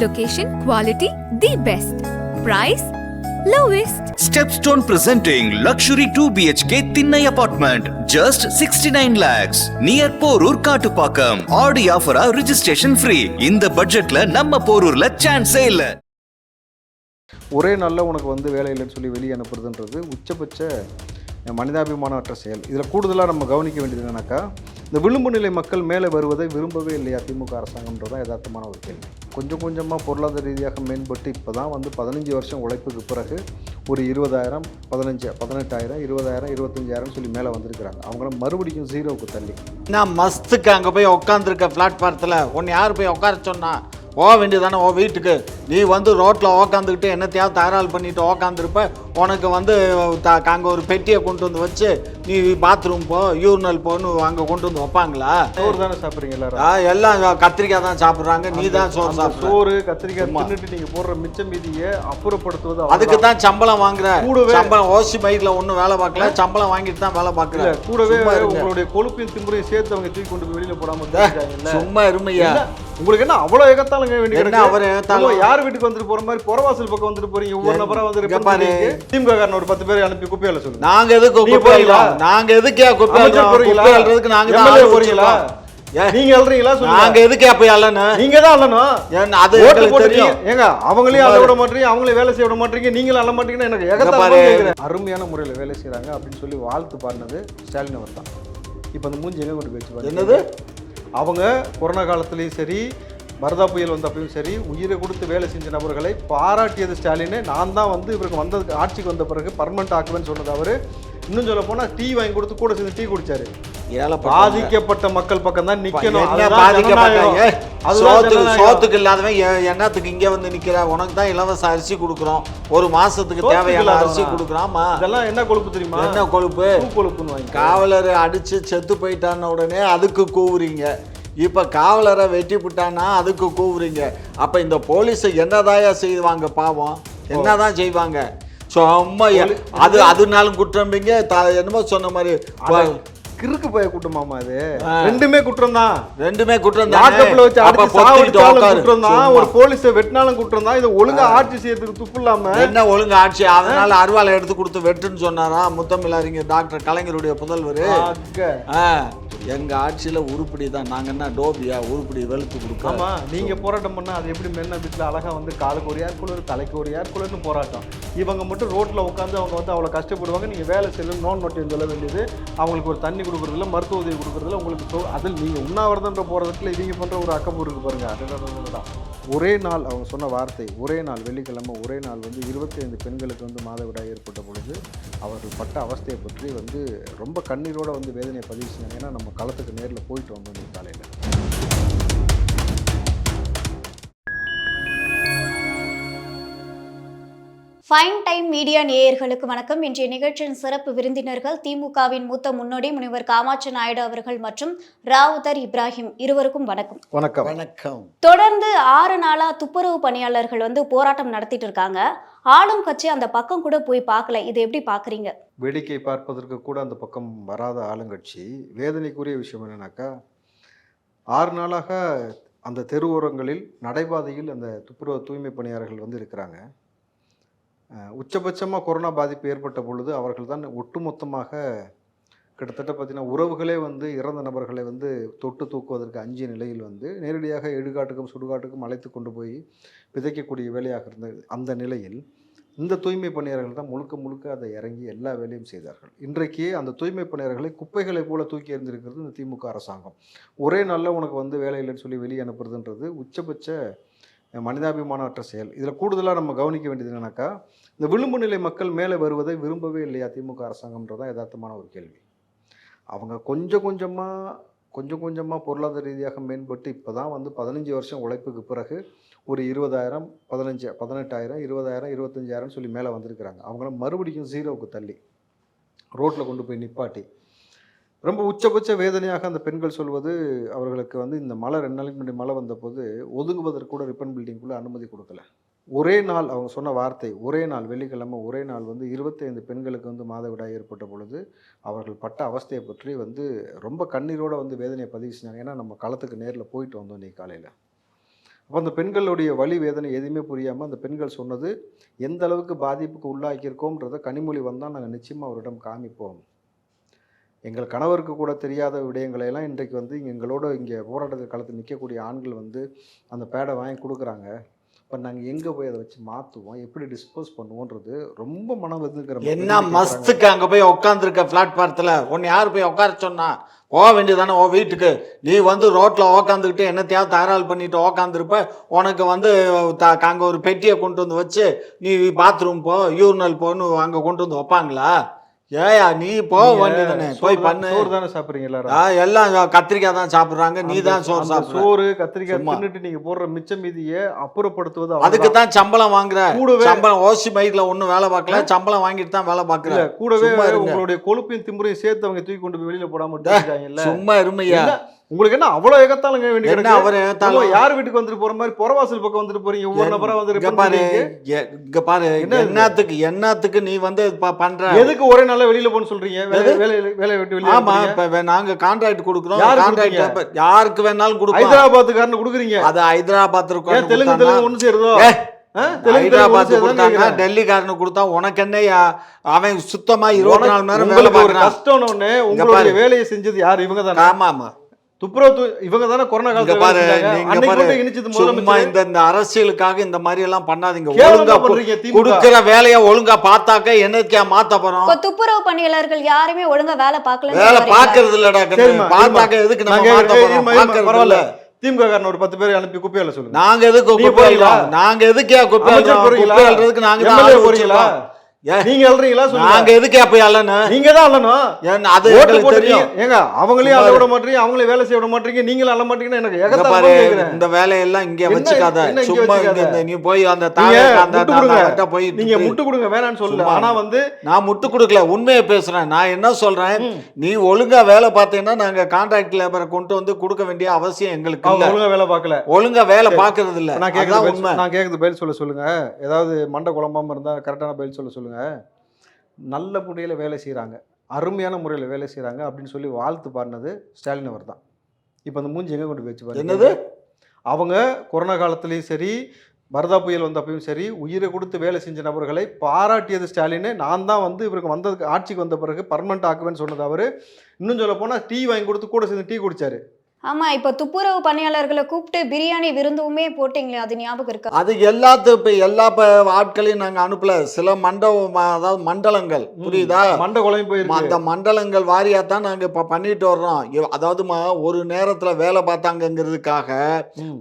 Location, quality, the best. Price, lowest. Stepstone presenting luxury 2 BHK Thinnai apartment, just 69 lakhs, near Porur Kattupakam. Audi offer registration free. இந்த பட்ஜெட்ல நம்ம போரூர்ல சான்ஸே இல்ல. ஒரே நாளில் உனக்கு வந்து வேலை இல்லைன்னு சொல்லி வெளியே அனுப்புறதுன்றது உச்சபட்ச மனிதாபிமானமற்ற செயல். இதில் கூடுதலாக நம்ம கவனிக்க வேண்டியது என்னன்னாக்கா, இந்த விளிம்பு நிலை மக்கள் மேலே வருவதை விரும்பவே இல்லையா திமுக அரசாங்கம்ன்றது தான் யதார்த்தமான ஒரு கேள்வி. கொஞ்சம் கொஞ்சமாக பொருளாதார ரீதியாக மேம்பட்டு இப்போ தான் வந்து 15 வருஷம் உழைப்புக்கு பிறகு ஒரு 20,000, 18,000, 20,000, 25,000 சொல்லி மேலே வந்திருக்கிறாங்க. அவங்களும் மறுபடியும் ஜீரோவுக்கு தள்ளி. நான் மஸ்துக்கு அங்கே போய் உட்காந்துருக்க பிளாட்ஃபாரத்தில் ஒன்று யார் போய் உட்கார சொன்னா? வேண்டியதானே வீட்டுக்கு. நீ வந்து ரோட்டில் உக்காந்துக்கிட்டு என்னத்தையாவது தயாரால் பண்ணிட்டு உக்காந்துருப்ப. உனக்கு வந்து அங்கே ஒரு பெட்டியை கொண்டு வந்து வச்சு நீ பாத்ரூம் போ, யூரினல் போன்னு அங்கே கொண்டு வந்து வைப்பாங்களா? சோறு தானே சாப்பிட்றீங்க எல்லாரும்? எல்லாம் கத்திரிக்காய் தான் சாப்பிட்றாங்க. நீ தான் சோறு கத்திரிக்காய் தின்னுட்டு நீங்கள் போடுற மிச்ச மீதியை அப்புறப்படுத்துவது. அதுக்கு தான் சம்பளம் வாங்குற. சம்பளம் ஓசி பைக்கில் ஒன்றும் வேலை பார்க்கல, சம்பளம் வாங்கிட்டு தான் வேலை பார்க்குற. கூடவே உங்களுடைய கொழுப்பின் திமுறையை சேர்த்து அவங்க தூக்கி கொண்டு போய் வெளியில் போடாமல் சும்மா இருமையா. உங்களுக்கு என்ன அவ்வளோ எகத்தாலுங்க வேண்டிய? அவர் யார் வீட்டுக்கு வந்துட்டு போற மாதிரி புறவாசல் பக்கம் வந்துட்டு போறீங்க? ஒவ்வொரு நபரா வந்து திமுக காரன் ஒரு 10 பேர் அனுப்பி குப்பையில சொல்லுங்க. நாங்க எதுக்கு குப்பையில? நாங்க எதுக்கே குப்பையில போறீங்களா? நாங்க போறீங்களா? நீங்க அல்றீங்களா? நாங்க எதுக்கு அப்ப அலனா? நீங்க தான் அலணும். அது தெரியும். ஏங்க அவங்களையும் அல விட மாட்டீங்க, அவங்களே வேலை செய்ய விட மாட்டீங்க, நீங்களும் அல மாட்டீங்கன்னா எனக்கு எகத்தால. அருமையான முறையில் வேலை செய்யறாங்க அப்படின்னு சொல்லி வாழ்த்து பாடினது ஸ்டாலின் அவர் தான். இப்போ அந்த மூஞ்சி எங்க கொண்டு போயிடுச்சு என்னது? அவங்க கொரோனா காலத்துலேயும் சரி, வரதா புயல் வந்தப்பையும் சரி, உயிரை கொடுத்து வேலை செஞ்ச நபர்களை பாராட்டியது ஸ்டாலின். நான் தான் வந்து இவருக்கு வந்ததுக்கு ஆட்சிக்கு வந்த பிறகு பர்மனெண்ட் ஆக்குவேன்னு சொன்னது அவர். இன்னும் சொல்ல போனால் டீ வாங்கி கொடுத்து கூட சேர்ந்து டீ குடிச்சாரு. பாதிக்கப்பட்ட மக்கள் பக்கம் தான் நிக்கணும். சோத்துக்கு இல்லாதவன் என்னத்துக்கு இங்க வந்து நிக்கிற? உனக்கு தான் இலவச அரிசி கொடுக்குறோம், ஒரு மாசத்துக்கு தேவையான அரிசி கொடுக்குறாமா? இதெல்லாம் என்ன கொழுப்பு தெரியுமா? என்ன கொழுப்பு? கொழுப்புன்னு வாங்கி காவலர் அடிச்சு செத்து போயிட்டான உடனே அதுக்கு கூவுறீங்க. இப்ப காவலரை வெட்டி விட்டானா அதுக்கு கூவுறீங்க. அப்ப இந்த போலீஸை என்னதாயா செய்வாங்க? பாவம் என்னதான் செய்வாங்க? சும்மா அதனாலும் குற்றம்பிங்க. என்னமோ சொன்ன மாதிரி கிறுக்கு போய குற்றமாமா? அது ரெண்டுமே குற்றம் தான். ரெண்டுமே குற்றம் தான். லாக்கப்ல வச்சு அடிச்சு சாவடிச்சாலும் குற்றம் தான், ஒரு போலீஸை வெட்டினாலும் குற்றம் தான். இது ஒழுங்கா ஆட்சி செய்யறதுக்கு துப்பு இல்லாம என்ன ஒழுங்கா ஆட்சி? அதனால அருவாலை எடுத்து கொடுத்து வெட்டுன்னு சொன்னாரா முத்தமிழ் அறிஞர் டாக்டர் கலைஞருடைய புதல்வர். எங்க ஆட்சியில உருப்படி தான். நாங்க என்ன டோபியா உருப்படி வெளுத்து கொடுக்க? ஆமா, நீங்க போராட்டம் பண்ணா அது எப்படி மென்ன வீட்டுல அழகா வந்து காலுக்கு ஒரு ஏர் கூலர், தலைக்கு ஒரு ஏர் கூலர்னு போராட்டம். இவங்க மட்டும் ரோட்ல உட்காந்து அவங்க வந்து அவ்வளவு கஷ்டப்படுவாங்க. நீங்க வேலை செய்யணும், நோன் நோட்டின்னு சொல்ல வேண்டியது. அவங்களுக்கு ஒரு தண்ணி கொடுக்குறதுல, மருத்துவ உதவி கொடுக்குறதுல உங்களுக்கு அதில் நீங்க உண்ணாவிரதன்ற போறதுல இவங்க பண்ற ஒரு அக்கம்பு இருக்கு பாருங்க. அதுதான் ஒரே நாள் அவங்க சொன்ன வார்த்தை. ஒரே நாள் வெள்ளிக்கிழமை ஒரே நாள் வந்து 25 பெண்களுக்கு வந்து மாதவிடாய் ஏற்பட்ட பொழுது அவர்கள் பட்ட அவஸ்தையை பற்றி வந்து ரொம்ப கண்ணீரோட வந்து வேதனையை பதிவு செஞ்சாங்க. ஏன்னா நம்ம களத்துக்கு நேரில் போயிட்டு வந்தோம் இந்த காலையில். ஃபைன் டைம் மீடியா நேயர்களுக்கு வணக்கம். இன்றைய நிகழ்ச்சியின் சிறப்பு விருந்தினர்கள் திமுகவின் மூத்த முன்னோடி முனைவர் காமாட்சி நாயுடு அவர்கள் மற்றும் ராவுத்தர் இப்ராஹிம். இருவருக்கும் வணக்கம். வணக்கம். வணக்கம். தொடர்ந்து 6 நாளா துப்புரவு பணியாளர்கள் வந்து போராட்டம் நடத்திட்டு இருக்காங்க. ஆளும் கட்சி அந்த பக்கம் கூட போய் பார்க்கல. இது எப்படி பாக்குறீங்க? வேடிக்கை பார்ப்பதற்கு கூட அந்த பக்கம் வராத ஆளுங்கட்சி. வேதனைக்குரிய விஷயம் என்னன்னாக்கா, 6 நாளாக அந்த தெருவோரங்களில் நடைபாதையில் அந்த துப்புரவு தூய்மை பணியாளர்கள் வந்து இருக்கிறாங்க. உச்சபட்சமாக கொரோனா பாதிப்பு ஏற்பட்ட பொழுது அவர்கள் தான் ஒட்டுமொத்தமாக கிட்டத்தட்ட பார்த்திங்கன்னா உறவுகளே வந்து இறந்த நபர்களை வந்து தொட்டு தூக்குவதற்கு அஞ்சிய நிலையில் வந்து நேரடியாக இடுகாட்டுக்கும் சுடுகாட்டுக்கும் அழைத்து கொண்டு போய் விதைக்கக்கூடிய வேலையாக இருந்தது. அந்த நிலையில் இந்த தூய்மை பணியாளர்கள் தான் முழுக்க முழுக்க அதை இறங்கி எல்லா வேலையும் செய்தார்கள். இன்றைக்கு அந்த தூய்மை பணியாளர்களை குப்பைகளை போல தூக்கி எறிந்திருக்கிறது இந்த திமுக அரசாங்கம். ஒரே நாளில் உனக்கு வந்து வேலை இல்லைன்னு சொல்லி வெளியே அனுப்புறதுன்றது உச்சபட்ச மனிதாபிமானமற்ற செயல். இதில் கூடுதலாக நம்ம கவனிக்க வேண்டியது என்னன்னாக்கா, இந்த விளிம்பு நிலை மக்கள் மேலே வருவதை விரும்பவே இல்லையா திமுக அரசாங்கம்ன்றது தான் யதார்த்தமான ஒரு கேள்வி. அவங்க கொஞ்சம் கொஞ்சமாக பொருளாதார ரீதியாக மேம்பட்டு இப்போ தான் வந்து 15 வருஷம் உழைப்புக்கு பிறகு ஒரு 20,000, 18,000, 20,000, 25,000 சொல்லி மேலே வந்திருக்கிறாங்க. அவங்களும் மறுபடியும் ஜீரோவுக்கு தள்ளி ரோட்டில் கொண்டு போய் நிப்பாட்டி ரொம்ப உச்சபட்ச வேதனையாக அந்த பெண்கள் சொல்வது, அவர்களுக்கு வந்து இந்த மழை 2 நாளைக்கு முன்னாடி மழை வந்தபோது ஒதுங்குவதற்கு கூட ரிப்பன் பில்டிங்குள்ளே அனுமதி கொடுக்கல. ஒரே நாள் அவங்க சொன்ன வார்த்தை. ஒரே நாள் வெள்ளிக்கிழமை ஒரே நாள் வந்து 25 பெண்களுக்கு வந்து மாதவிடாய் ஏற்பட்ட பொழுது அவர்கள் பட்ட அவஸ்தையை பற்றி வந்து ரொம்ப கண்ணீரோடு வந்து வேதனையை பதிவு செஞ்சாங்க. ஏன்னா நம்ம களத்துக்கு நேரில் போயிட்டு வந்தோம் நீ காலையில். அப்போ அந்த பெண்களுடைய வலி வேதனை எதுவுமே புரியாமல் அந்த பெண்கள் சொன்னது எந்த அளவுக்கு பாதிப்புக்கு உள்ளாக்கியிருக்கோம்ன்றதை கனிமொழி வந்தால் நாங்கள் நிச்சயமாக அவரிடம் காமிப்போம். எங்கள் கணவருக்கு கூட தெரியாத விடயங்களை எல்லாம் இன்றைக்கு வந்து எங்களோட இங்கே போராட்டத்தில் களத்தில் நிற்கக்கூடிய ஆண்கள் வந்து அந்த பேடை வாங்கி கொடுக்குறாங்க. இப்போ நாங்கள் எங்கே போய் அதை வச்சு மாற்றுவோம், எப்படி டிஸ்போஸ் பண்ணுவோன்றது ரொம்ப மனம் வந்துருக்கிற என்ன மஸ்துக்கு அங்கே போய் உட்காந்துருக்க பிளாட்ஃபாரத்தில் உன்னை யார் போய் உட்கார சொன்னா? போக வேண்டியதானே ஓ வீட்டுக்கு. நீ வந்து ரோட்டில் உக்காந்துக்கிட்டு என்னத்தையாவது தயாரால் பண்ணிட்டு உக்காந்துருப்ப. உனக்கு வந்து அங்கே ஒரு பெட்டியை கொண்டு வந்து வச்சு நீ பாத்ரூம் போ, யூரினல் போன்னு அங்கே கொண்டு வந்து வைப்பாங்களா? ஏயா நீ போக வேண்டியதானே, போய் பண்ணு. சோறு தானே சாப்பிட்றீங்க எல்லாரும்? எல்லாம் கத்திரிக்காய் தான் சாப்பிட்றாங்க, நீ தான் சோறு சாப்பிட்ற. சோறு கத்திரிக்காய் தின்னுட்டு நீங்க போடுற மிச்ச மீதியை அப்புறப்படுத்துவது அதுக்கு தான் சம்பளம் வாங்குற. சம்பளம் ஓசி மைக்ல ஒன்னும் வேலை பார்க்கல, சம்பளம் வாங்கிட்டு தான் வேலை பார்க்கல. கூடவே உங்களுடைய கொழுப்பையும் திமுறையும் சேர்த்து அவங்க தூக்கி கொண்டு போய் வெளியில போடாம இருக்காங்கல்ல. சும்மா இருமையா, உங்களுக்கு என்ன அவ்வளவு எகத்தாலுங்க வேண்டி அவர் யார் வீட்டுக்கு வந்துட்டு போற மாதிரி புறவாசல் பக்கம் வந்துட்டு போறீங்க? ஒவ்வொரு நபரா வந்து இங்க பாரு, என்னத்துக்கு நீ வந்து பண்ற? எதுக்கு ஒரே நாள்ல வெளியில போன்னு சொல்றீங்க? வேலை விட்டு வெளியே. ஆமா, இப்ப நாங்க கான்ட்ராக்ட் கொடுக்குறோம். யாருக்கு வேணாலும் கொடுப்போம். ஹைதராபாத்துக்காரன்னு கொடுக்குறீங்க. அது ஹைதராபாத் இருக்கும். தெலுங்கு ஒண்ணு சேருதோ? ஹைதராபாத் கொடுத்தாங்க, டெல்லிக்காரனு கொடுத்தா உனக்கு என்னையா? அவன் சுத்தமா 24 மணி நேரம் வேலை பார்க்கறான். கஷ்டம் ஒண்ணு. உங்களுடைய வேலையை செஞ்சது யாரு? இவங்க தானே. ஆமா ஆமா, துப்புரவு இவங்க தானே கொரோனா காலத்துல பாரு. சும்மா இந்த அரசியலுக்காக இந்த மாதிரி எல்லாம் பண்ணாதீங்க. ஒழுங்கா குடுக்கிற வேலையை ஒழுங்கா பார்த்தாக்க என்னத்தையா மாத்த போறோம்? துப்புரவு பணியாளர்கள் யாருமே ஒழுங்கா வேலை பார்க்கல. வேலை பாக்குறது இல்லடா. பார்த்தாக்க எதுக்கு நம்ம மாத்த போறோம்? பரவாயில்ல, திமுக காரன் ஒரு 10 பேரை அனுப்பி குப்பையில சொல்லுங்க. நாங்க எதுக்கு குப்பையில? நாங்க எதுக்கே குப்பையில நாங்க போறீங்களா? நீங்க அல்றீங்களா? நாங்க எதுக்கு போய் அள்ளனு? நீங்க தான் அள்ளணும். அது தெரியும். ஏங்க அவங்களையும் அள்ள விட மாட்டீங்க, அவங்களே வேலை செய்ய விட மாட்டீங்க, நீங்களும் அள்ள மாட்டீங்கன்னா எனக்கு எகத்தால கேக்குறேன். இந்த வேலையெல்லாம் இங்க வச்சுக்காத. சும்மா இங்க நீ போய் அந்த தாங்க போய் நீங்க முட்டு கொடுங்க வேணான்னு சொல்லல. ஆனா வந்து நான் முட்டு கொடுக்கல, உண்மையை பேசுறேன். நான் என்ன சொல்றேன், நீ ஒழுங்கா வேலை பார்த்தீங்கன்னா நாங்க கான்ட்ராக்ட் லேபரை கொண்டு வந்து கொடுக்க வேண்டிய அவசியம் எங்களுக்கு இல்ல. ஒழுங்கா வேலை பார்க்கல, ஒழுங்கா வேலை பார்க்கறது இல்ல. நான் கேக்குறது பதில் சொல்லுங்க. ஏதாவது மண்டை குழம்பாம இருந்தா கரெக்டான பதில் சொல்லுங்க. நல்ல முறையில் வேலை செய்கிறாங்க, அருமையான முறையில் வேலை செய்கிறாங்க அப்படின்னு சொல்லி வாழ்த்து பாடினது ஸ்டாலின் அவர் தான். இப்போ அந்த மூஞ்சி எங்கே கொண்டு போய் பாருங்க. என்னது? அவங்க கொரோனா காலத்துலேயும் சரி, வரதா புயல் வந்தப்பையும் சரி, உயிரை கொடுத்து வேலை செஞ்ச நபர்களை பாராட்டியது ஸ்டாலின். நான் தான் வந்து இவருக்கு வந்ததுக்கு ஆட்சிக்கு வந்த பிறகு பர்மனெண்ட் ஆக்குவேன்னு சொன்னது அவர். இன்னும் சொல்ல போனால் டீ வாங்கி கொடுத்து கூட சேர்ந்து டீ குடிச்சாரு. ஆமா, இப்ப துப்புரவு பணியாளர்களை கூப்பிட்டு பிரியாணி விருந்துமே போட்டீங்களே, அது ஞாபகம் இருக்கா? அது எல்லா ஆட்களையும் நாங்க அனுப்பல. சில அதாவது மண்டலங்கள், புரியுதா? மண்ட குழம்பு போயிருக்கு. அந்த மண்டலங்கள் வாரியா தான் நாங்க இப்ப பண்ணிட்டு வர்றோம். அதாவது ஒரு நேரத்துல வேலை பார்த்தாங்கிறதுக்காக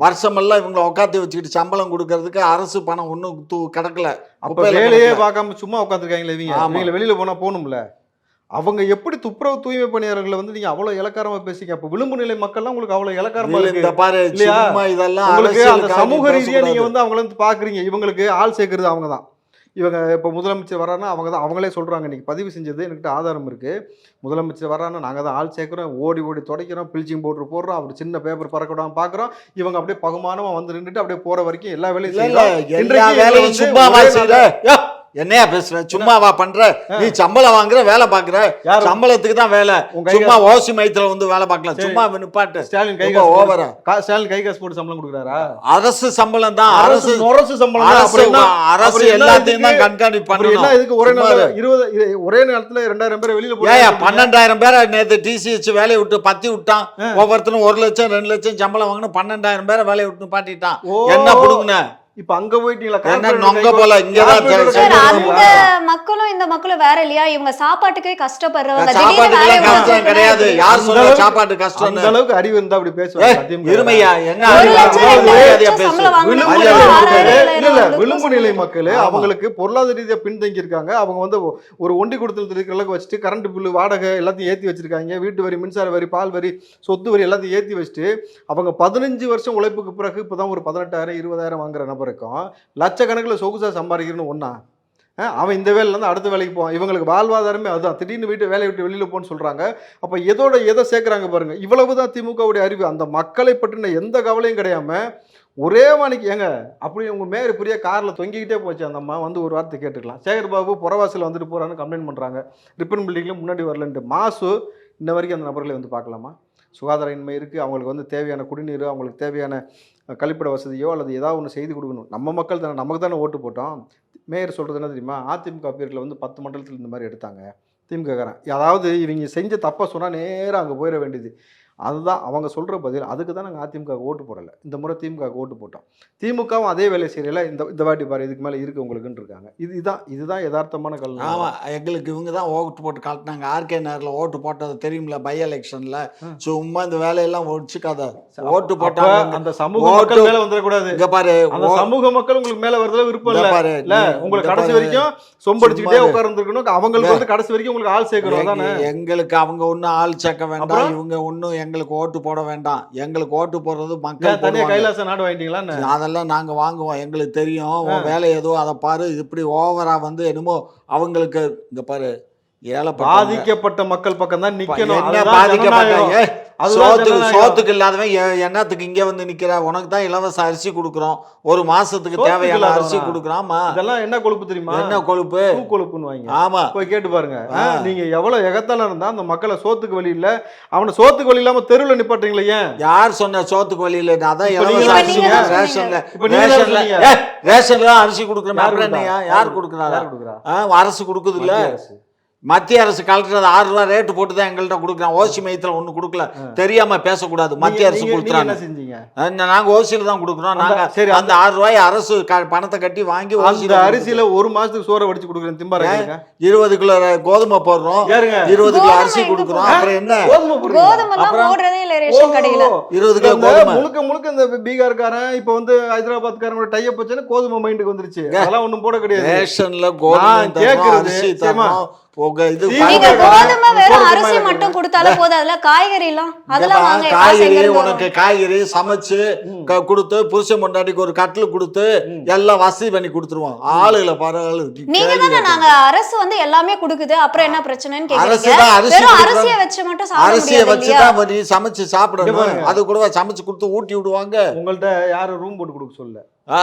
வருஷமெல்லாம் இவங்களை உட்காந்து வச்சுக்கிட்டு சம்பளம் கொடுக்கறதுக்கு அரசு பணம் ஒன்னும் கிடக்கல. அப்ப வேலையே பார்க்காம சும்மா உட்காந்துருக்காங்களே இவங்க. வெளியில போனா போகணும்ல. அவங்க எப்படி துப்புரவு தூய்மை பணியாளர்களை வந்து நீங்க அவ்வளவு இலக்காரமா பேசிக்க? அப்ப விளிம்பு நிலை மக்கள்லாம் உங்களுக்கு அவ்வளவு இலக்காரமா இருக்கு. சமூக ரீதியா நீங்க வந்து அவங்கள வந்து பாக்குறீங்க. இவங்களுக்கு ஆள் சேர்க்கறது அவங்க தான். இவங்க இப்போ முதலமைச்சர் வர்றாருன்னா அவங்க தான், அவங்களே சொல்கிறாங்க. இன்றைக்கி பதிவு செஞ்சது என்கிட்ட ஆதாரம் இருக்குது. முதலமைச்சர் வர்றாருன்னா நாங்கள் தான் ஆள் சேர்க்குறோம், ஓடி துடைக்கிறோம், ப்ளீச்சிங் பவுடர் போடுறோம், அவர் சின்ன பேப்பர் பறக்கடாமல் பார்க்குறோம். இவங்க அப்படியே பகுமானமாக வந்து நின்றுட்டு அப்படியே போகிற வரைக்கும் எல்லா வேலையும் சும்மா என்னையா பேசுற? சும்மாவா பண்ற? நீ சம்பளம் வாங்குற, வேலை பாக்குற, சம்பளத்துக்கு தான் வேலை. சும்மா ஓசி மையத்துல வந்து வேலை பார்க்கலாம். சும்மா நிப்பாட்டு. ஸ்டாலின் கை ஓவரா? ஸ்டாலின் கை காசு போட்டு சம்பளம் கொடுக்குறாரா? அரசு சம்பளம் தான். அரசு சம்பளம். அரசு எல்லாத்தையும் தான் கண்காணிப்பு பண்ணணும். இதுக்கு ஒரே நேரத்துல 2000 பேர் வெளியில போய் 12,000 பேரை நேற்று டிசிஹெச் வேலையை விட்டு பத்தி விட்டான். ஒவ்வொருத்தரும் 1 லட்சம் 2 லட்சம் சம்பளம் வாங்கணும். 12,000 பேரை வேலையை விட்டு பாட்டிட்டான். என்ன புடுங்குன? இப்ப அங்க போயிட்டீங்களா? மக்களும் இந்த மக்களும் வேற இல்லையா? இவங்க சாப்பாட்டுக்கே கஷ்டப்படுறவங்க. கிடையாது. யார் சொல்ற சாப்பாட்டு கஷ்டம்? அந்த அளவுக்கு அறிவு இருந்தா அப்படி பேசுவாங்க. இருமையா என்ன விளிம்பு நிலை மக்கள் அவங்களுக்கு பொருளாதார ரீதியா பின்தங்கி இருக்காங்க. அவங்க வந்து ஒரு ஒண்டி கொடுத்தல் இருக்கிற அளவுக்கு வச்சுட்டு கரண்ட் பில்லு, வாடகை எல்லாத்தையும் ஏற்றி வச்சிருக்காங்க. வீட்டு வரி, மின்சார வரி, பால் வரி, சொத்து வரி எல்லாத்தையும் ஏற்றி வச்சுட்டு அவங்க 15 வருஷம் உழைப்புக்கு பிறகு இப்பதான் ஒரு 18,000 20,000 வாங்குற நபர் இருக்கும். லட்சக்கணக்கில் சொகுசா சம்பாதிக்கணும்னு ஒன்னா அவன் இந்த வேலையிலேருந்து அடுத்த வேலைக்கு போவான். இவங்களுக்கு வாழ்வாதாரமே அதுதான். திடீர்னு வேலையை விட்டு வெளியில் போன்னு சொல்கிறாங்க. அப்போ எதை சேர்க்குறாங்க பாருங்கள். இவ்வளவுதான் திமுகவுடைய அறிவு. அந்த மக்களை பற்றின எந்த கவலையும் கிடையாமல் ஒரே மணிக்கு ஏங்க அப்படி உங்கள் மேலே பெரிய காரில் தொங்கிக்கிட்டே போச்சு. அந்த அம்மா வந்து ஒரு வார்த்தை கேட்டுக்கலாம். சேகர் பாபு புறவாசல் வந்துட்டு போகிறான்னு கம்ப்ளைண்ட் பண்ணுறாங்க. ரிப்பன் பில்டிங்கில் முன்னாடி வரலன்ட்டு. மாசு இன்ன வரைக்கும் அந்த நபர்களை வந்து பார்க்கலாமா? சுகாதார இன்மை இருக்குது. அவங்களுக்கு வந்து தேவையான குடிநீர், அவங்களுக்கு தேவையான கழிப்பிட வசதியோ அல்லது ஏதாவது ஒன்று செய்து கொடுக்கணும். நம்ம மக்கள் தானே, நமக்கு தானே ஓட்டு போட்டோம். மேயர் சொல்கிறது என்ன தெரியுமா, அதிமுக பேர்களை வந்து 10 மண்டலத்தில் இந்த மாதிரி எடுத்தாங்க திமுககாரன். அதாவது இவங்க செஞ்ச தப்பை சொன்னால் நேராக அங்கே போயிட வேண்டியது. அதுதான் அவங்க சொல்கிற பதில். அதுக்கு தான் நாங்கள் அதிமுக ஓட்டு போடலை. இந்த முறை திமுக ஓட்டு போட்டோம். திமுகவும் அதே வேலை செய்யல. இந்த வாட்டி பாரு இதுக்கு மேலே இருக்குது உங்களுக்குன்னு இருக்காங்க. இதுதான் யதார்த்தமான கல்வி. ஆமாம், எங்களுக்கு இவங்க தான் ஓட்டு போட்டு காட்டினாங்க. ஆர்கே நகரில் ஓட்டு போட்டது தெரியுமில்ல, பை எலெக்ஷனில். சும்மா இந்த வேலையெல்லாம் ஒழிச்சுக்காத. ஓட்டு போட்டாங்க. அந்த சமூக மக்கள் மேலே வந்துடக்கூடாது. இங்கே பாரு, அந்த சமூக மக்கள் உங்களுக்கு மேலே வரதுல விருப்பம் இல்லை பாரு. இல்லை உங்களுக்கு கடைசி வரைக்கும் சொம்படிச்சுக்கிட்டே உட்கார்ந்துருக்கணும். அவங்களுக்கு வந்து கடைசி வரைக்கும் உங்களுக்கு ஆள் சேர்க்கணும் தானே. எங்களுக்கு அவங்க ஒன்றும் ஆள் சேர்க்க வேண்டாம், இவங்க ஒன்றும் எங்களுக்கு ஓட்டு போட வேண்டாம். எங்களுக்கு ஓட்டு போடுறது மக்கள். தனியாக கைலாச நாடு வாங்கிட்டீங்களா? அதெல்லாம் நாங்கள் வாங்குவோம், எங்களுக்கு தெரியும். உன் வேலை ஏதோ அதை பாரு. இப்படி ஓவரா வந்து என்னமோ அவங்களுக்கு இங்க பாரு, பாதிக்கப்பட்ட மக்கள் பக்கம் தான் நிக்கணும். சோத்துக்கு இல்லாதவன் என்னத்துக்கு இங்க வந்து நிக்கிற? உனக்கு தான் இலவச அரிசி கொடுக்குறோம், ஒரு மாசத்துக்கு தேவையான அரிசி கொடுக்குறோம். இதெல்லாம் என்ன கொழுப்பு தெரியுமா? என்ன கொழுப்பு? கொழுப்புன்னு வாங்க. ஆமா, போய் கேட்டு பாருங்க. நீங்க எவ்வளவு எகத்தால இருந்தா அந்த மக்களை சோத்துக்கு வழி இல்ல, அவனை சோத்துக்கு வழி இல்லாம தெருவில் நிப்பாட்டுறீங்களா? ஏன் யார் சொன்ன சோத்துக்கு வழி இல்ல? அதான் இலவச அரிசி ரேஷன்ல அரிசி கொடுக்குறோம். யார் கொடுக்குறா? அரசு கொடுக்குது இல்ல. மத்திய அரசு கலெக்டர் 6 ரூபா ரேட்டு போட்டு தான் எங்கள்கிட்ட கொடுக்குறான். ஓசி மையத்தில் ஒன்றும் கொடுக்கல. தெரியாம பேசக்கூடாது. மத்திய அரசு கொடுத்துறாங்க. நாங்க ஓசியில தான் கொடுக்குறோம். நாங்க சரி அந்த 6 ரூபாய் அரசு பணத்தை கட்டி வாங்கி ஓசியில அரிசியில ஒரு மாசத்துக்கு சோறை வடிச்சு கொடுக்குறேன். திம்பாருங்க 20 கிலோ கோதுமை போடுறோம், 20 கிலோ அரிசி கொடுக்குறோம். அப்புறம் என்ன 20 கிலோ கோதுமை? முழுக்க இந்த பீகார்காரன் இப்ப வந்து ஹைதராபாத்காரனோட டைப் வச்சுன்னு கோதுமை மைண்டுக்கு வந்துருச்சு. அதெல்லாம் ஒண்ணும் போட கிடையாது. ரேஷன்ல கோதுமை அரிசி தரணும். அரிசி மட்டும் கொடுத்தாலே போதும். அதுல காய்கறி உனக்கு காய்கறி சமைச்சு கொடுத்து புருஷன் பொண்டாட்டிக்கு ஒரு கட்டில் கொடுத்து எல்லாம் வசதி பண்ணி கொடுத்துருவோம். ஆளுகளை பரவாயில்ல. நீங்க தானே நாங்க அரசு வந்து எல்லாமே கொடுக்குது, அப்புறம் என்ன பிரச்சனைன்னு அரிசியை வச்சுதான் நீ சமைச்சு சாப்பிடணும். அது கூட சமைச்சு கொடுத்து ஊட்டி விடுவாங்க. உங்கள்ட்ட யாரும் ரூம் போட்டு கொடுக்க சொல்ல.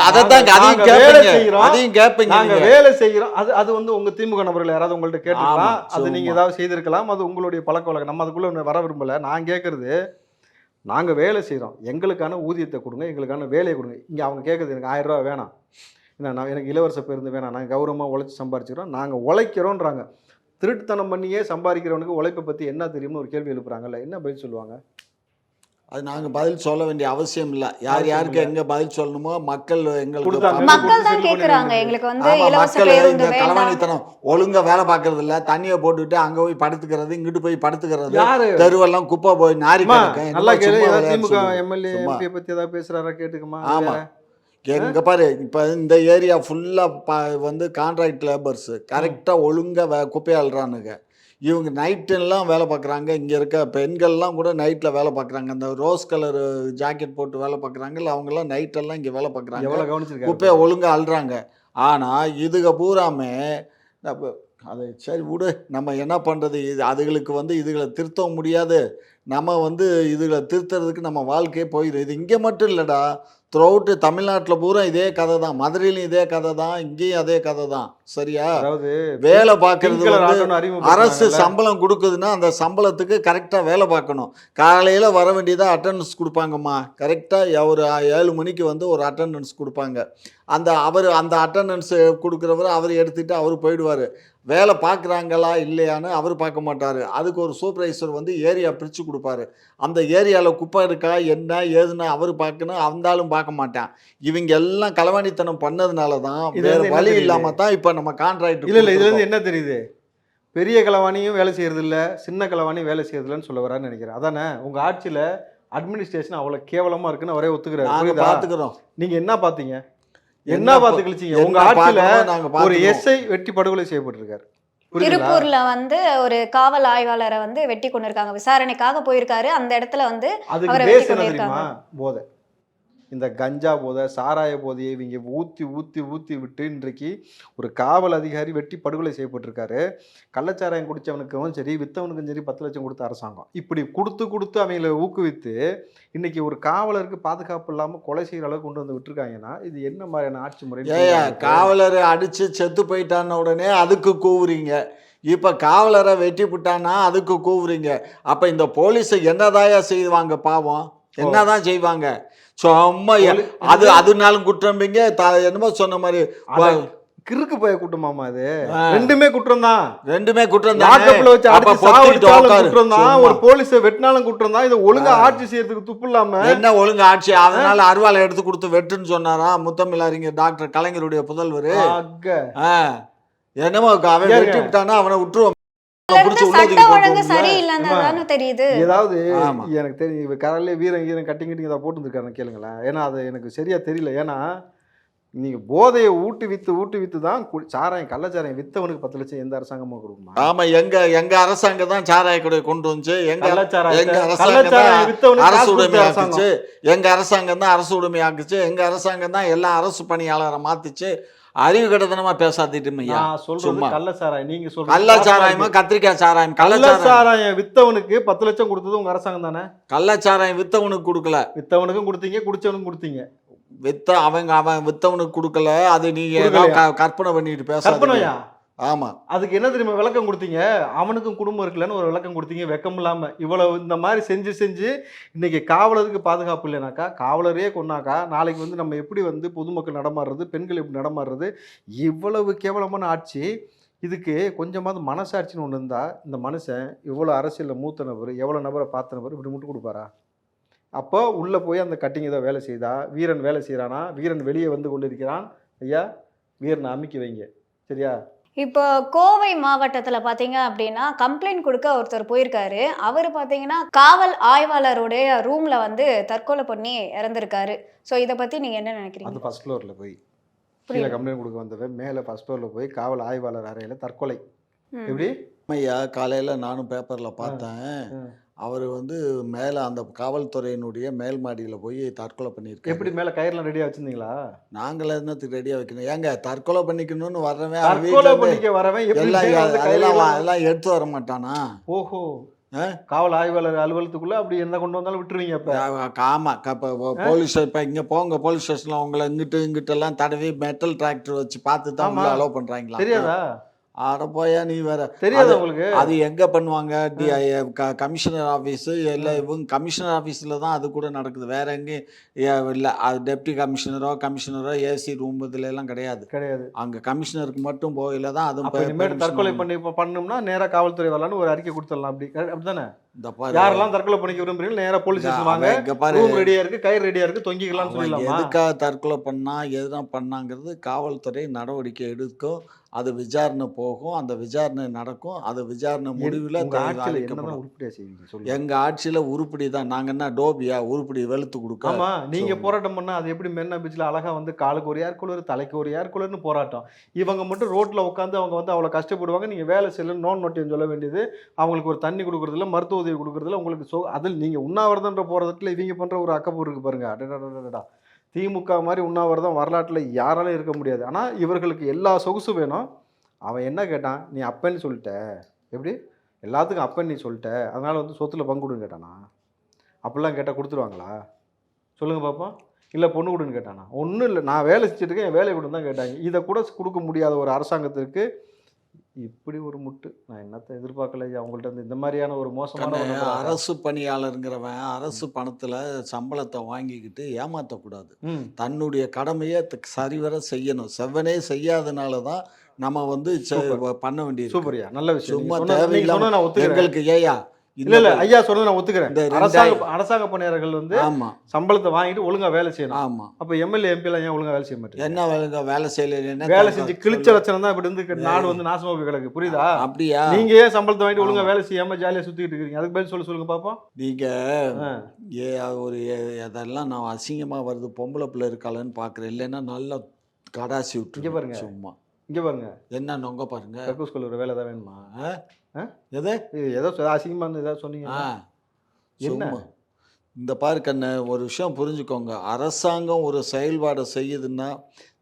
அதையும் கேட்பீங்க. நாங்க வேலை செய்யறோம். அது வந்து உங்க திமுக நபர்கள் யாராவது உங்கள்ட்ட கேட்டுக்கலாம். அது நீங்க ஏதாவது செய்திருக்கலாம். அது உங்களுடைய பழக்க வழக்கம். நம்ம அதுக்குள்ள வர விரும்பல. நான் கேட்கறது, நாங்க வேலை செய்யறோம், எங்களுக்கான ஊதியத்தை கொடுங்க, எங்களுக்கான வேலையை கொடுங்க. இங்க அவங்க கேட்கறது எனக்கு 1000 ரூபாய் வேணாம், எனக்கு இலவச பேருந்து வேணாம், நாங்கள் கௌரவமாக உழைச்சி சம்பாரிச்சுக்கிறோம், நாங்கள் உழைக்கிறோன்றாங்க. திருட்டுத்தனம் பண்ணியே சம்பாதிக்கிறவனுக்கு உழைப்பை பற்றி என்ன தெரியும்னு ஒரு கேள்வி எழுப்புறாங்கல்ல, என்ன பதில் சொல்லுவாங்க? அது நாங்கள் பதில் சொல்ல வேண்டிய அவசியம் இல்லை. யார் யாருக்கு எங்க பதில் சொல்லணுமோ மக்கள் எங்களுக்கு களவாணித்தனம் ஒழுங்கா வேலை பார்க்கறது இல்லை. தண்ணியை போட்டுட்டு அங்க போய் படுத்துக்கிறது, இங்கிட்டு போய் படுத்துக்கிறது, தெருவெல்லாம் குப்பை போய் நாரி நல்லா திமுக எம்எல்ஏ எம்பியை பத்தி ஏதாவது பேசுறாரா கேட்டுக்குமா? ஆமா, எங்க பாரு இப்ப இந்த ஏரியா ஃபுல்லா வந்து கான்ட்ராக்ட் லேபர்ஸ் கரெக்டா ஒழுங்கா குப்பையை அள்ளுறானுங்க. இவங்க நைட்டெல்லாம் வேலை பார்க்குறாங்க. இங்கே இருக்க பெண்கள்லாம் கூட நைட்டில் வேலை பார்க்குறாங்க. அந்த ரோஸ் கலர் ஜாக்கெட் போட்டு வேலை பார்க்குறாங்கல்ல, அவங்கெல்லாம் நைட்டெல்லாம் இங்கே வேலை பார்க்குறாங்க, குப்பையை ஒழுங்காக அள்ளுறாங்க. ஆனால் இதுக பூராமே அது சரி விடு, நம்ம என்ன பண்ணுறது? அதுகளுக்கு வந்து இதுகளை திருத்தவும் முடியாது. நம்ம வந்து இதுகளை திருத்துறதுக்கு நம்ம வாழ்க்கையே போயிடும். இது இங்கே மட்டும் இல்லைடா, த்ரூஅவுட் தமிழ்நாட்டில் பூரா இதே கதை தான். மதுரையிலும் இதே கதை தான், இங்கேயும் அதே கதை தான். சரியா? அதாவது வேலை பார்க்கறது அரசு சம்பளம் கொடுக்குதுன்னா அந்த சம்பளத்துக்கு கரெக்டாக வேலை பார்க்கணும். காலையில் வர வேண்டியதாக அட்டண்டன்ஸ் கொடுப்பாங்கம்மா. கரெக்டாக ஒரு 7 மணிக்கு வந்து ஒரு அட்டண்டன்ஸ் கொடுப்பாங்க. அந்த அட்டண்டன்ஸ் கொடுக்குறவர் அவர் எடுத்துகிட்டு அவர் போயிடுவார். வேலை பார்க்குறாங்களா இல்லையான்னு அவர் பார்க்க மாட்டார். அதுக்கு ஒரு சூப்பர்வைசர் வந்து ஏரியா பிரித்து கொடுப்பாரு. அந்த ஏரியாவில் குப்பை இருக்கா என்ன ஏதுன்னு அவர் பார்க்கணும், அந்தாலும் பார்க்க மாட்டான். இவங்க எல்லாம் களவாணித்தனம் பண்ணதுனால தான், வேறு வழி இல்லாமல் தான் இப்போ நம்ம கான்ட்ராக்ட். இல்லை இதுலேருந்து என்ன தெரியுது? பெரிய களவாணியும் வேலை செய்யறது இல்லை, சின்ன களவாணியும் வேலை செய்யறதில்லன்னு சொல்ல வரான்னு நினைக்கிறேன். அதானே உங்கள் ஆட்சியில் அட்மினிஸ்ட்ரேஷன் அவ்வளோ கேவலமாக இருக்குன்னு அவரே ஒத்துக்கிறாரு. பார்த்துக்கிறோம். நீங்கள் என்ன பார்த்தீங்க? என்ன பார்த்து கழிச்சீங்க? உங்க ஆட்சியில ஒரு எஸ்ஐ வெட்டி படுகொலை செய்யப்பட்டிருக்காரு. திருப்பூர்ல வந்து ஒரு காவல் ஆய்வாளரை வந்து வெட்டி கொண்டிருக்காங்க. விசாரணைக்காக போயிருக்காரு. அந்த இடத்துல வந்து அதுக்கு பேஸ் என்ன தெரியுமா? போதை. இந்த கஞ்சா போதை, சாராய போதையை இவங்க ஊற்றி ஊற்றி ஊற்றி விட்டு இன்றைக்கு ஒரு காவல் அதிகாரி வெட்டி படுகொலை செய்யப்பட்டிருக்காரு. கள்ளச்சாராயம் குடித்தவனுக்கும் சரி வித்தவனுக்கும் சரி 10 லட்சம் கொடுத்த அரசாங்கம். இப்படி கொடுத்து அவங்களை ஊக்குவித்து இன்னைக்கு ஒரு காவலருக்கு பாதுகாப்பு இல்லாமல் கொலை செய்கிற அளவுக்கு கொண்டு வந்து விட்டுருக்காங்கன்னா இது என்ன மாதிரியான ஆட்சி முறை? காவலர் அடித்து செத்து போயிட்டான உடனே அதுக்கு கூவுறீங்க. இப்போ காவலரை வெட்டி விட்டானா அதுக்கு கூவுறீங்க. அப்போ இந்த போலீஸை என்னதாயா செய்வாங்க? பாவம் என்னதான் செய்வாங்க? சும்மா அதனாலும் குற்றம்பிங்க என்னமோ சொன்ன மாதிரி கிறுக்கு போய கூட்டமாமா அது. ரெண்டுமே குற்றம் தான். ரெண்டுமே குற்றம் தான். லாக்கப்ல வச்சு அடிச்சு சாவடிச்சாலும் குற்றம் தான், ஒரு போலீஸை வெட்டினாலும் குற்றம் தான். இதை ஒழுங்கா ஆட்சி செய்யறதுக்கு துப்பு இல்லாம என்ன ஒழுங்கு ஆட்சி? அதனால அருவாலை எடுத்து கொடுத்து வெட்டுன்னு சொன்னாரா முத்தமிழ் அறிஞர் டாக்டர் கலைஞருடைய புதல்வர். என்னமோ அவன் வெட்டி விட்டானா அவனை விட்டுருவோம். ஏதாவது எனக்கு தெரியும் கரையில வீரன் கட்டிங்கிட்டு இதை போட்டுருக்காரு கேளுங்களேன். ஏன்னா அது எனக்கு சரியா தெரியல. ஏன்னா நீங்க போதையை ஊட்டி வித்து தான் சாராயம் கள்ளச்சாராயம் வித்தவனுக்கு 10 லட்சம் எந்த அரசாங்கமும் கொடுக்குமா? ஆமா, எங்க அரசாங்கம் தான் சாராய கடை கொண்டு வந்துச்சு. எங்க அரசாங்கம் தான் அரசு உடைமை ஆக்குச்சு. எங்க அரசாங்கம் தான் எல்லா அரசு பணியாளரை மாத்துச்சு. அறிவு கட்டத்தனமா பேசாத்திட்டு கள்ளச்சாராயம் நீங்க சொல்ற கள்ளச்சாராயமா கத்திரிக்காய் சாராயம்? கள்ளச்சாராயம் வித்தவனுக்கு 10 லட்சம் கொடுத்தது உங்க அரசாங்கம் தானே? கள்ளச்சாராயம் வித்தவனுக்கு கொடுக்கல, வித்தவனுக்கும் கொடுத்தீங்க, குடிச்சவனுக்கும் கொடுத்தீங்க. அவன் வித்தவனுக்கு கொடுக்கல. அது நீங்க கற்பனை பண்ணிட்டு பேச. ஆமா, அதுக்கு என்ன தெரியுமா விளக்கம் கொடுத்தீங்க? அவனுக்கும் குடும்பம் இருக்குல்லன்னு ஒரு விளக்கம் கொடுத்தீங்க. வெக்கம் இல்லாம இவ்வளவு இந்த மாதிரி செஞ்சு இன்னைக்கு காவலருக்கு பாதுகாப்பு இல்லைனாக்கா, காவலரே கொன்னாக்கா நாளைக்கு வந்து நம்ம எப்படி வந்து பொதுமக்கள் நடமாடுறது, பெண்கள் எப்படி நடமாடுறது? இவ்வளவு கேவலமான ஆட்சி. இதுக்கு கொஞ்சமாவது மனசாட்சின்னு ஒன்று இருந்தா இந்த மனுஷன் இவ்வளோ அரசியலில் மூத்த நபர், எவ்வளோ நபரை பார்த்த நபர் இப்படி முட்டு கொடுப்பாரா? அப்போ உள்ளே போய் அந்த கட்டிங் ஏதோ வேலை செய்தா, வீரன் வேலை செய்கிறானா, வீரன் வெளியே வந்து கொண்டு இருக்கிறான், ஐயா வீரனை அமைக்கி வைங்க, சரியா? இப்போ கோவை மாவட்டத்தில் பார்த்தீங்க அப்படின்னா கம்ப்ளைண்ட் கொடுக்க ஒருத்தர் போயிருக்காரு. அவர் பார்த்தீங்கன்னா காவல் ஆய்வாளருடைய ரூம்ல வந்து தற்கொலை பண்ணி இறந்துருக்காரு. ஸோ இதை பற்றி நீங்கள் என்ன நினைக்கிறீங்க? அது ஃபர்ஸ்ட் ஃப்ளோரில் போய் கீழே கம்ப்ளைண்ட் கொடுக்க வந்தவன் மேலே ஃபர்ஸ்ட் ஃப்ளோரில் போய் காவல் ஆய்வாளர் அறையில் தற்கொலை. எப்படி ஐயா? காலையில் நானும் பேப்பரில் பார்த்தேன். அவர் வந்து மேலே அந்த காவல்துறையினுடைய மேல் மாடியில் போய் தற்கொலை பண்ணியிருக்காரு. எப்படி மேலே கயிறுலாம் ரெடியாக வச்சுருந்தீங்களா? நாங்களே என்னத்துக்கு ரெடியாக வைக்கணும்? ஏங்க தற்கொலை பண்ணிக்கணும்னு வரவன் எல்லாம் எடுத்து வர மாட்டானா? ஓஹோ, காவல் ஆய்வாளர் அலுவலகத்துக்குள்ள அப்படி என்ன கொண்டு வந்தாலும் விட்டுருவீங்க? இப்போ ஆமா, போலீஸ் இப்போ இங்கே போங்க போலீஸ் ஸ்டேஷனில் உங்களை இங்கிட்டெல்லாம் தடவி மெட்டல் டிராக்டர் வச்சு பார்த்து தான் அலோவ் பண்ணுறாங்களா? தெரியாதா? ஆட போயா நீ வேற. தெரியாது உங்களுக்கு? அது எங்க பண்ணுவாங்க? கமிஷனர் ஆஃபீஸ் எல்லாம் இவங்க கமிஷனர் ஆஃபீஸில் தான் அது கூட நடக்குது. வேற எங்கேயும் இல்லை. அது டெப்டி கமிஷனரோ ஏசி ரூம் இதுல எல்லாம் கிடையாது. அங்கே கமிஷனருக்கு மட்டும் போகல தான். அது தற்கொலை பண்ணோம்னா நேராக காவல்துறை வரலான்னு ஒரு அறிக்கை கொடுத்துடலாம். அப்படிதானே? யாரெல்லாம் தற்கொலை பண்ணிக்க விரும்புறீங்க நேரா போலீஸ் ஸ்டேஷன் வாங்க, ரூம் ரெடியா இருக்கு, கயிறு ரெடியா இருக்கு, தொங்கிக்கலாம்னு சொல்லலாமா? எதுக்காக தற்கொலை பண்ணா, எதுதான் பண்ணாங்கிறது காவல்துறை நடவடிக்கை எடுக்கும். அது விசாரணை போகும், அந்த விசாரணை நடக்கும். அது விசாரணை முடிவில் எங்க ஆட்சியில உருப்படி தான். நாங்க என்ன டோபியா உருப்படி வெளுத்து கொடுக்க? ஆமா, நீங்க போராட்டம் பண்ணா அது எப்படி மெரினா பீச்ல அழகா வந்து காலுக்கு ஒரு ஏர் கூலர், தலைக்கு ஒரு ஏர் கூலர்னு போராட்டம். இவங்க மட்டும் ரோட்ல உட்காந்து அவங்க வந்து அவ்வளவு கஷ்டப்படுவாங்க. நீங்க வேலை செய்யல நோன் நோட்டியம் சொல்ல வேண்டியது, அவங்களுக்கு ஒரு தண்ணி கொடுக்கறதுல, மருத்துவ உதவி கொடுக்கறதுல உங்களுக்கு அதில் நீங்க உண்ணாவிரதன்ற போறதுல இவங்க பண்ற ஒரு அக்கப்பூர் இருக்கு பாருங்க. அடடா, திமுக மாதிரி உண்ணாவிரதம் வரலாற்றில் யாராலும் இருக்க முடியாது. ஆனால் இவர்களுக்கு எல்லா சொகுசும் வேணும். அவன் என்ன கேட்டான்? நீ அப்பன்னு சொல்லிட்ட, எப்படி எல்லாத்துக்கும் அப்பன்னு நீ சொல்லிட்ட, அதனால் வந்து சொத்துல பங்கு கொடுன்னு கேட்டானா? அப்படிலாம் கேட்டால் கொடுத்துருவாங்களா? சொல்லுங்கள் பார்ப்போம். இல்லை பொண்ணு கொடுன்னு கேட்டானா? ஒன்றும் இல்லை, நான் வேலை செஞ்சுட்டு என் வேலை கொடுன்னு தான் கேட்டாங்க. இதை கூட கொடுக்க முடியாத ஒரு அரசாங்கத்திற்கு இப்படி ஒரு முட்டு. நான் என்னத்தை எதிர்பார்க்கல அவங்கள்ட்ட இருந்து இந்த மாதிரியான ஒரு மோசமான. அரசு பணியாளருங்கிறவன் அரசு பணத்துல சம்பளத்தை வாங்கிக்கிட்டு ஏமாற்றக்கூடாது. தன்னுடைய கடமையை சரிவர செய்யணும். செவ்வனே செய்யாதனாலதான் நம்ம வந்து பண்ண வேண்டியது. சூப்பரியா, நல்ல விஷயம். சும்மா தேவையில்லாம எங்களுக்கு ஏயா இல்ல ஐயா சொன்னது நான் ஒத்துக்கிறேன். அரசாங்க பணியாளர்கள் வந்து சம்பளத்தை வாங்கிட்டு ஒழுங்கா வேலை செய்யணும். ஆமா, அப்ப எம்எல்ஏ எம்பி எல்லாம் ஏன் ஒழுங்கா வேலை செய்ய மாட்டேன்? என்ன வேலை செய்யல? வேலை செஞ்சு கிழிச்ச லட்சணம் தான் இப்படி இருந்து நாடு வந்து நாசமா போய் கிடக்கு. புரியுதா? அப்படியா? நீங்க ஏன் சம்பளத்தை வாங்கிட்டு ஒழுங்கா வேலை செய்யாம ஜாலியா சுத்திட்டு இருக்கீங்க? அதுக்கு பதில் சொல்லுங்க பாப்போம். நீங்க ஒரு அதெல்லாம் நான் அசிங்கமா வருது, பொம்பளை பிள்ளை இருக்காளன்னு பாக்குறேன். இல்லைன்னா நல்லா கடாசி விட்டு பாருங்க. சும்மா இங்க பாருங்க, என்ன நொங்க பாருங்க. கக்கூஸ்குள்ள ஒரு வேலை தான் வேணுமா? ஏதோ அசிங்கமா இருந்து ஏதாவது சொன்னீங்க? என்ன இந்த பாரு கண்ணு, ஒரு விஷயம் புரிஞ்சுக்கோங்க. அரசாங்கம் ஒரு செயல்பாடை செய்யுதுன்னா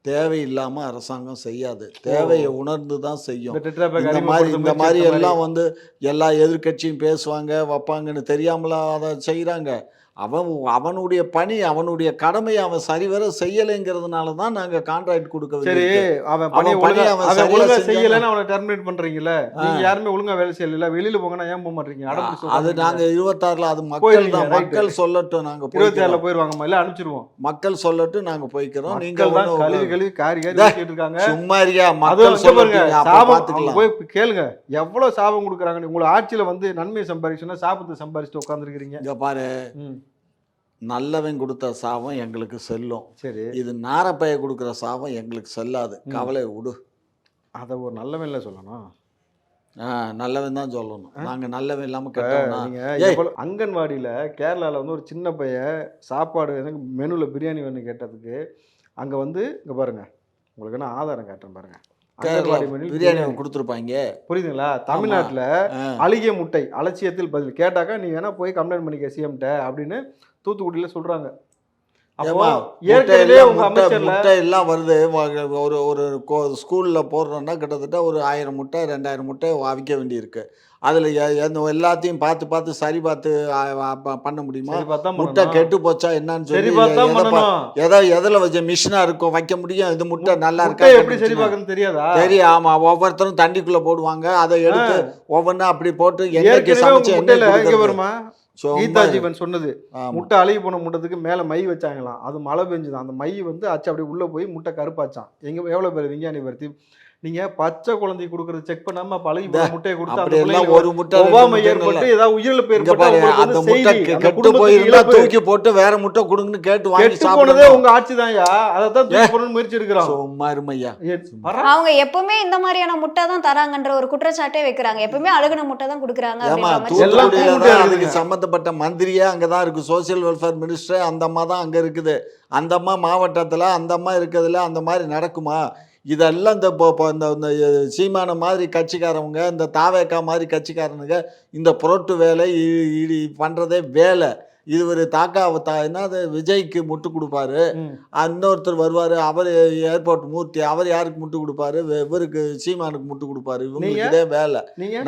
தேவையில்லாம அரசாங்கம் செய்யாது. தேவையை உணர்ந்து தான் செய்யும். இந்த மாதிரி எல்லாம் வந்து எல்லா எதிர்கட்சியும் பேசுவாங்க வைப்பாங்கன்னு தெரியாமலா அதை செய்யறாங்க. அவனுடைய பணி, அவனுடைய கடமையை அவன் சரிவர செய்யலைங்கிறதுனால தான் நாங்க கான்ட்ராக்ட் கொடுக்க சரி, அவன் பணி ஒழுங்கா செய்யலைன்னு அவனை டெர்மினேட் பண்றீங்கல்ல, நீங்க யாருமே ஒழுங்கா வேலை செய்யல, வெளியில போங்கன்னா ஏன் போக மாட்டீங்க? அது நாங்க 26ல அது மக்கள் தான், மக்கள் சொல்லட்டும், நாங்க 26ல போயிருவாங்க, இல்ல அனுப்பிச்சிருவோம், மக்கள் சொல்லட்டும், நாங்க போய்க்கிறோம். நீங்க கழுவி காரி இருக்காங்க, சும்மா இருக்கியா? மக்கள் சொல்லட்டும், போய் கேளுங்க எவ்வளவு சாபம் கொடுக்குறாங்க. உங்களை ஆட்சியில வந்து நன்மையை சம்பாதிச்சுன்னா சாபத்தை சம்பாதிச்சுட்டு உட்காந்துருக்கீங்க. இங்க பாரு, நல்லவன் கொடுத்த சாபம் எங்களுக்கு செல்லும். சரி, இது நாரப்பைய கொடுக்குற சாபம் எங்களுக்கு செல்லாது, கவலை விடு. அதை ஒரு நல்லவன்ல சொல்லணும், நல்லவன் தான் சொல்லணும். நாங்க நல்லவன் இல்லாம கேட்டோம். அங்கன்வாடியில கேரளால வந்து ஒரு சின்ன பையன் சாப்பாடு எனக்கு மெனுல பிரியாணி வேணும் கேட்டதுக்கு அங்க வந்து இங்க பாருங்க, உங்களுக்கு என்ன ஆதாரம் காட்டுறேன் பாருங்க, பிரியாணி கொடுத்துருப்பாங்க. புரியுதுங்களா? தமிழ்நாட்டுல அழுகிய முட்டை அலட்சியத்தில் பதில் கேட்டாக்கா நீ வேணா போய் கம்ப்ளைண்ட் பண்ணிக்க சிஎம்கிட்ட அப்படின்னு தூத்துக்குடியில சொல்றாங்க. முட்டை எல்லாம் வருது, ஒரு ஸ்கூல்ல போடுறோம்னா கிட்டத்தட்ட ஒரு 1000 முட்டை 2000 முட்டை அவிக்க வேண்டியிருக்கு. அதுல எல்லாத்தையும் பார்த்து சரி பார்த்து பண்ண முடியுமா? முட்டை கெட்டு போச்சா என்னன்னு சொல்லி எதுல வச்ச மிஷினா இருக்கும் வைக்க முடியும்? இது முட்டை நல்லா இருக்கா எப்படி சரி பார்க்கணும் தெரியாதா? சரி, ஆமா, ஒவ்வொருத்தரும் தண்ணிக்குள்ள போடுவாங்க, அதை எடுத்து ஒவ்வொன்னா அப்படி போட்டு எண்ணெய்க்கு சமைச்சு வருமா? கீதா ஜீவன் சொன்னது, முட்டை அழுகி போன முட்டத்துக்கு மேல மை வச்சாங்களாம், அது மழை பெஞ்சுதான், அந்த மை வந்து அச்சு அப்படியே உள்ள போய் முட்டை கருப்பாச்சான். எங்க எவ்வளவு பேர் விஞ்ஞானி பருத்தி நீங்க பச்சை குழந்தை கொடுக்கறது செக் பண்ணாம பழகி முட்டையை கொடுத்து ஒரு முட்டை ஏற்பட்டு ஏதாவது உயிரிழப்பு ஏற்பட்டு தூக்கி போட்டு வேற முட்டை கொடுங்கன்னு கேட்டு வாங்கி போனதே உங்க ஆட்சி தான்யா, அதான் தூக்கி போடணும்னு முயற்சி எடுக்கிறோம். அவங்க எப்பவுமே இந்த மாதிரியான முட்டை தான் தராங்கன்ற ஒரு குற்றச்சாட்டே வைக்கிறாங்க. எப்பவுமே அழுகுன முட்டை தான் கொடுக்குறாங்க. அதுக்கு சம்பந்தப்பட்ட மந்திரியே அங்கதான் இருக்கு, சோசியல் வெல்ஃபேர் மினிஸ்டர் அந்த அம்மா தான் அங்க இருக்குது. அந்த அம்மா மாவட்டத்துல அந்த அம்மா இருக்கிறதுல அந்த மாதிரி நடக்குமா? இதெல்லாம் இந்த சீமான மாதிரி கட்சிக்காரவங்க, இந்த தாவேக்கா மாதிரி கட்சிக்காரனுங்க இந்த புரட்டு வேலை பண்ணுறதே வேலை. இது ஒரு என்னது விஜய்க்கு முட்டு கொடுப்பாரு, இன்னொருத்தர் வருவார், அவர் ஏர்போர்ட் மூர்த்தி, அவர் யாருக்கு முட்டு கொடுப்பாரு? இவருக்கு சீமானுக்கு முட்டு கொடுப்பாரு. இவங்களுக்கு இதே வேலை.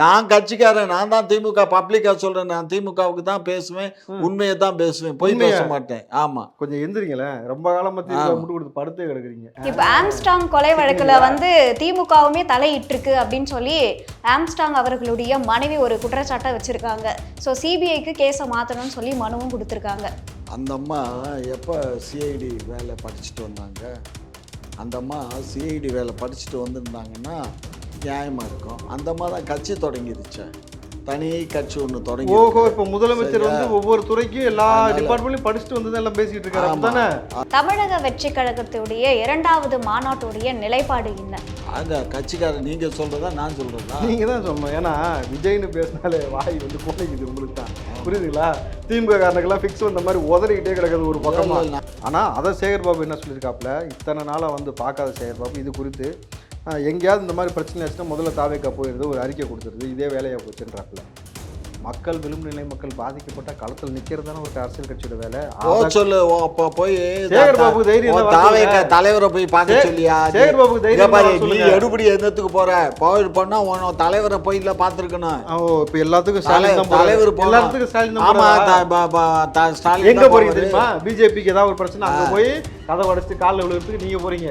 நான் கட்சிக்காரன், நான் தான் திமுக பப்ளிக்கா சொல்றேன், நான் திமுகவுக்கு தான் பேசுவேன், உண்மையை தான் பேசுவேன், போய் பேச மாட்டேன். ஆமா, கொஞ்சம் எந்திரிங்களேன், ரொம்ப காலமா முட்டு கொடுத்து படுத்தே கிடக்குறீங்க. இப்ப ஆம்ஸ்டாங் கொலை வழக்குல வந்து திமுகவுமே தலையிட்டு இருக்கு அப்படின்னு சொல்லி ஆம்ஸ்டாங் அவர்களுடைய மனைவி ஒரு குற்றச்சாட்டை வச்சிருக்காங்க. ஸோ சிபிஐக்கு கேஸை மாற்றணும்னு சொல்லி மனுவும் கொடுத்துருக்காங்க. அந்த அம்மா எப்போ சிஐடி வேலை படிச்சுட்டு வந்தாங்க? அந்த அம்மா சிஐடி வேலை படிச்சுட்டு வந்திருந்தாங்கன்னா நியாயமாக இருக்கும். அந்த அம்மா தான் கட்சி தொடங்கிருச்சு, தனி கட்சி ஒன்று தொடங்கி. ஓஹோ, இப்போ முதலமைச்சர் வந்து ஒவ்வொரு துறைக்கும் எல்லா டிபார்ட்மெண்ட்லையும் படிச்சுட்டு வந்து எல்லாம் பேசிட்டு இருக்காரு தானே? தமிழக வெற்றி கழகத்துடைய 2வது மாநாட்டுடைய நிலைப்பாடு என்ன? அந்த கட்சிக்காரர் நீங்க சொல்றதா நான் சொல்றதா? நீங்க தான் சொல்லணும். ஏன்னா விஜய்னு பேசினாலே வாய் வந்து கோலைக்குது உங்களுக்கு தான், புரியுதுங்களா? திமுக காரனுக்கெல்லாம் ஃபிக்ஸ் வந்த மாதிரி உதறிக்கிட்டே கிடக்குது ஒரு பக்கமா. ஆனா அதை சேகர் பாபு என்ன சொல்லியிருக்காப்புல, இத்தனை நாளாக வந்து பார்க்காத சேகர் பாபு இது குறித்து எங்கேயாவது இந்த மாதிரி பிரச்சனை ஆச்சுன்னா முதல்ல தாவேக்கா போயிடுது, ஒரு அறிக்கை கொடுத்துருது, இதே வேலையாக போச்சுன்றாப்புல. மக்கள் விளிம்பு நிலை மக்கள் பாதிக்கப்பட்ட களத்தில் நிற்கிறது தானே ஒரு அரசியல் கட்சியோட வேலை. சொல்லு, அப்போ போய் சேகர் பாபு தைரியம் தலைவரை போய் பார்க்க சொல்லியா? சேகர் பாபு தைரியம், நீ எடுபடி எந்தத்துக்கு போற போனா உன் தலைவரை போய் இல்ல பாத்துருக்கணும். இப்போ எல்லாத்துக்கும் தலைவர் எல்லாத்துக்கும் ஸ்டாலின். ஆமா, ஸ்டாலின் எங்க போறீங்க தெரியுமா? பிஜேபிக்கு ஏதாவது ஒரு பிரச்சனை அங்க போய் கதை உடைச்சு காலில் விழுறதுக்கு நீங்க போறீங்க.